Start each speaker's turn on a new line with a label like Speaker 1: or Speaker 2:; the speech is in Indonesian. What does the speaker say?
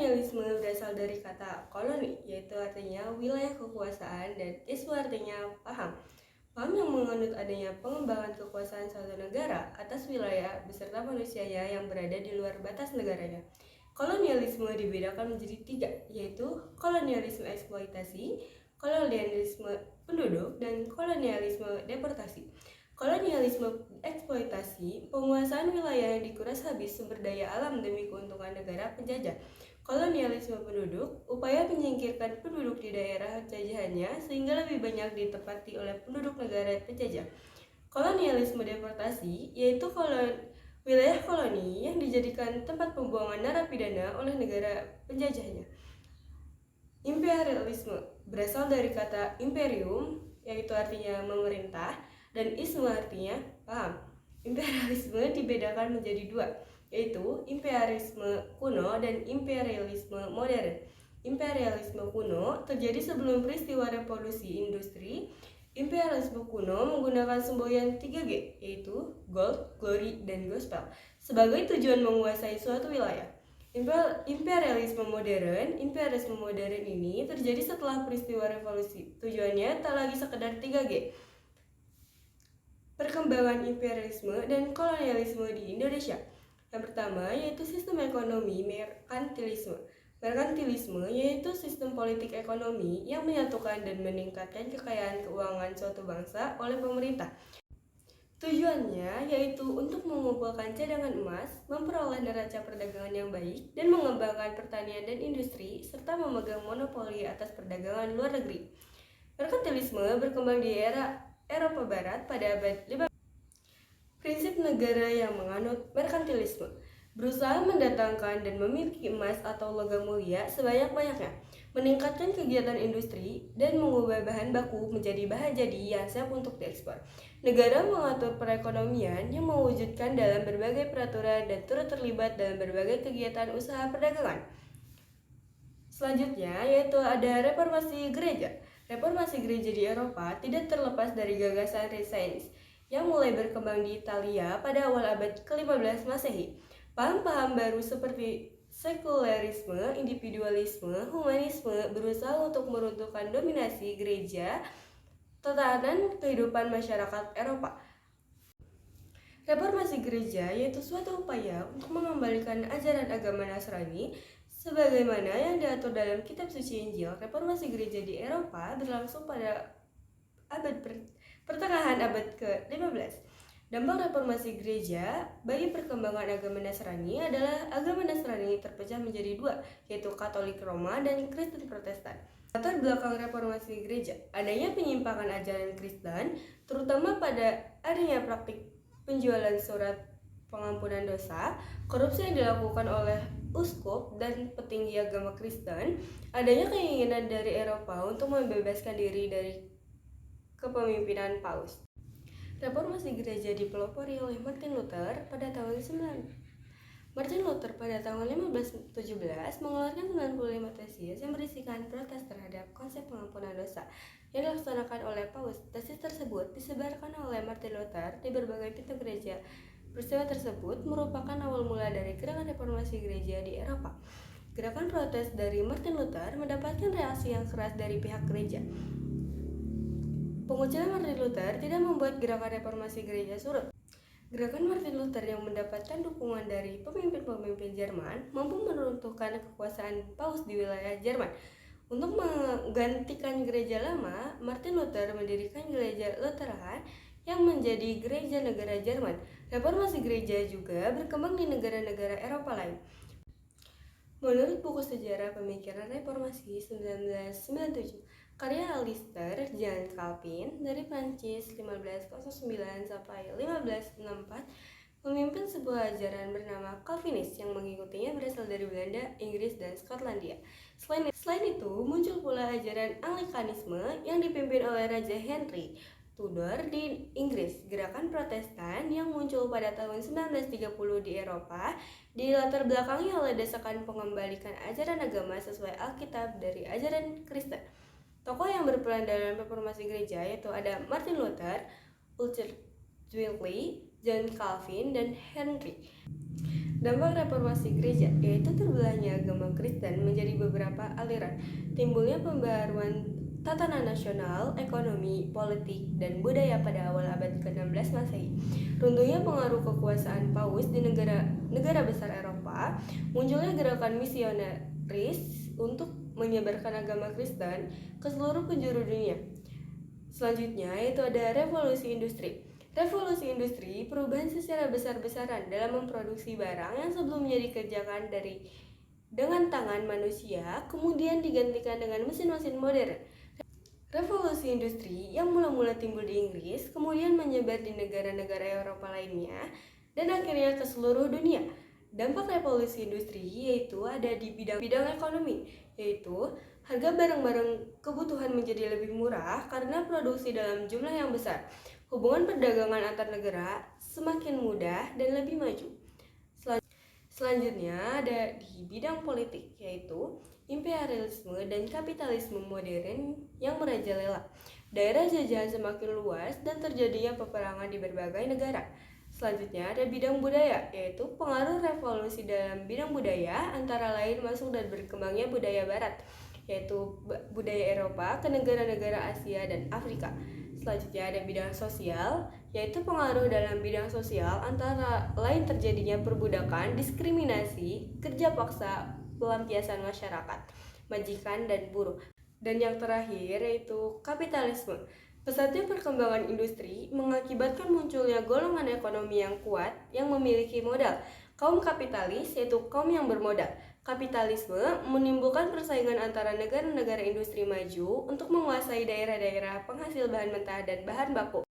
Speaker 1: Kolonialisme berasal dari kata koloni, yaitu artinya wilayah kekuasaan, dan ismu artinya paham. Paham yang menganut adanya pengembangan kekuasaan suatu negara atas wilayah beserta manusianya yang berada di luar batas negaranya. Kolonialisme dibedakan menjadi tiga, yaitu kolonialisme eksploitasi, kolonialisme penduduk, dan kolonialisme deportasi. Kolonialisme eksploitasi, penguasaan wilayah yang dikuras habis sumber daya alam demi keuntungan negara penjajah. Kolonialisme penduduk, upaya menyingkirkan penduduk di daerah jajahannya sehingga lebih banyak ditempati oleh penduduk negara penjajah. Kolonialisme deportasi, yaitu wilayah koloni yang dijadikan tempat pembuangan narapidana oleh negara penjajahnya. Imperialisme berasal dari kata imperium, yaitu artinya memerintah, dan isme artinya paham. Imperialisme dibedakan menjadi dua, yaitu imperialisme kuno dan imperialisme modern. Imperialisme kuno terjadi sebelum peristiwa revolusi industri. Imperialisme kuno menggunakan semboyan 3G, yaitu gold, glory, dan gospel, sebagai tujuan menguasai suatu wilayah. Imperialisme modern ini terjadi setelah peristiwa revolusi. Tujuannya tak lagi sekedar 3G. Perkembangan imperialisme dan kolonialisme di Indonesia. Yang pertama yaitu sistem ekonomi merkantilisme. Merkantilisme yaitu sistem politik ekonomi yang menyatukan dan meningkatkan kekayaan keuangan suatu bangsa oleh pemerintah. Tujuannya yaitu untuk mengumpulkan cadangan emas, memperoleh neraca perdagangan yang baik, dan mengembangkan pertanian dan industri, serta memegang monopoli atas perdagangan luar negeri. Merkantilisme berkembang di era Eropa Barat pada abad 15. Prinsip negara yang menganut merkantilisme berusaha mendatangkan dan memiliki emas atau logam mulia sebanyak-banyaknya, meningkatkan kegiatan industri, dan mengubah bahan baku menjadi bahan jadi yang siap untuk diekspor. Negara mengatur perekonomian yang mewujudkan dalam berbagai peraturan dan turut terlibat dalam berbagai kegiatan usaha perdagangan. Selanjutnya yaitu ada reformasi gereja. Reformasi gereja di Eropa tidak terlepas dari gagasan Renaissance yang mulai berkembang di Italia pada awal abad ke-15 Masehi. Paham-paham baru seperti sekularisme, individualisme, humanisme berusaha untuk meruntuhkan dominasi gereja, tatanan kehidupan masyarakat Eropa. Reformasi gereja yaitu suatu upaya untuk mengembalikan ajaran agama Nasrani sebagaimana yang diatur dalam kitab suci Injil. Reformasi gereja di Eropa berlangsung pada pertengahan abad ke-15. Dampak reformasi gereja bagi perkembangan agama Nasrani adalah agama Nasrani terpecah menjadi dua, yaitu Katolik Roma dan Kristen Protestan. Latar belakang reformasi gereja, adanya penyimpangan ajaran Kristen, terutama pada adanya praktik penjualan surat pengampunan dosa, korupsi yang dilakukan oleh uskup dan petinggi agama Kristen, adanya keinginan dari Eropa untuk membebaskan diri dari kepemimpinan Paus. Reformasi gereja dipelopori oleh Martin Luther pada tahun 1517 mengeluarkan 95 tesis yang berisikan protes terhadap konsep pengampunan dosa yang dilaksanakan oleh Paus. Tesis tersebut disebarkan oleh Martin Luther di berbagai pintu gereja. Peristiwa tersebut merupakan awal mula dari gerakan reformasi gereja di Eropa. Gerakan protes dari Martin Luther mendapatkan reaksi yang keras dari pihak gereja. Pengucilan Martin Luther tidak membuat gerakan reformasi gereja surut. Gerakan Martin Luther yang mendapatkan dukungan dari pemimpin-pemimpin Jerman mampu meruntuhkan kekuasaan Paus di wilayah Jerman. Untuk menggantikan gereja lama, Martin Luther mendirikan gereja Lutheran yang menjadi gereja negara Jerman. Reformasi gereja juga berkembang di negara-negara Eropa lain. Menurut buku sejarah pemikiran reformasi 1997, karya Alistair John Calvin dari Prancis 1509 sampai 1564 memimpin sebuah ajaran bernama Calvinis yang mengikutinya berasal dari Belanda, Inggris, dan Skotlandia. Selain itu, muncul pula ajaran Anglikanisme yang dipimpin oleh Raja Henry Tudor di Inggris. Gerakan Protestan yang muncul pada tahun 1930 di Eropa dilatar belakangi oleh desakan pengembalikan ajaran agama sesuai Alkitab dari ajaran Kristen. Tokoh yang berperan dalam reformasi gereja yaitu ada Martin Luther, Ulrich Zwingli, John Calvin, dan Henry. Dampak reformasi gereja yaitu terbelahnya agama Kristen menjadi beberapa aliran, timbulnya pembaharuan tatanan nasional, ekonomi, politik, dan budaya pada awal abad ke-16 Masehi. Runtuhnya pengaruh kekuasaan Paus di negara besar Eropa, munculnya gerakan misionaris untuk menyebarkan agama Kristen ke seluruh penjuru dunia. Selanjutnya yaitu ada revolusi industri. Revolusi industri, perubahan secara besar-besaran dalam memproduksi barang yang sebelumnya dikerjakan dengan tangan manusia, kemudian digantikan dengan mesin-mesin modern. Revolusi industri yang mula-mula timbul di Inggris, kemudian menyebar di negara-negara Eropa lainnya, dan akhirnya ke seluruh dunia. Dampak revolusi industri yaitu ada di bidang ekonomi, yaitu harga barang-barang kebutuhan menjadi lebih murah karena produksi dalam jumlah yang besar. Hubungan perdagangan antar negara semakin mudah dan lebih maju. Selanjutnya ada di bidang politik, yaitu imperialisme dan kapitalisme modern yang merajalela. Daerah jajahan semakin luas dan terjadinya peperangan di berbagai negara. Selanjutnya ada bidang budaya, yaitu pengaruh revolusi dalam bidang budaya antara lain masuk dan berkembangnya budaya barat, yaitu budaya Eropa ke negara-negara Asia dan Afrika. Selanjutnya ada bidang sosial, yaitu pengaruh dalam bidang sosial antara lain terjadinya perbudakan, diskriminasi, kerja paksa, pelampiasan masyarakat, majikan dan buruh. Dan yang terakhir yaitu kapitalisme. Pesatnya perkembangan industri mengakibatkan munculnya golongan ekonomi yang kuat yang memiliki modal. Kaum kapitalis yaitu kaum yang bermodal. Kapitalisme menimbulkan persaingan antara negara-negara industri maju untuk menguasai daerah-daerah penghasil bahan mentah dan bahan baku.